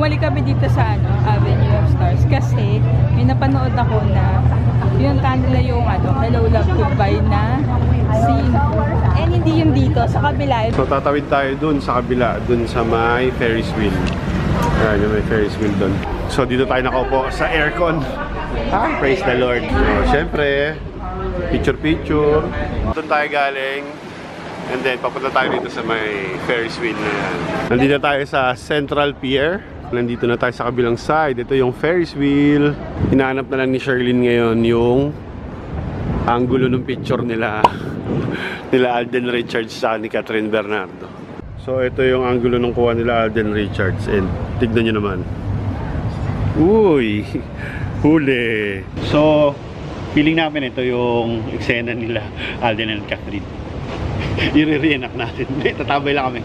bumalik kami dito sa Avenue of Stars kasi may napanood ako na yung kanila yung Hello Love Goodbye na scene. And hindi yung dito, sa kabila. So tatawid tayo dun sa kabila, dun sa may Ferris wheel. Ayan, yung may Ferris wheel dun. So dito tayo nakaupo sa aircon. Hi, praise the Lord. So syempre, picture. Doon tayo galing. And then papunta tayo dito sa may Ferris wheel na yan. Nandito tayo sa Central Pier. Nandito na tayo sa kabilang side. Ito yung Ferris wheel. Hinahanap na lang ni Sherlyn ngayon yung angulo ng picture nila. Nila Alden Richards sa ni Catherine Bernardo. So ito yung angulo ng kuha nila Alden Richards. And tignan nyo naman. Uy! Huli! So, feeling namin ito yung eksena nila Alden and Catherine. I-re-reenact natin. Tatabay lang kami.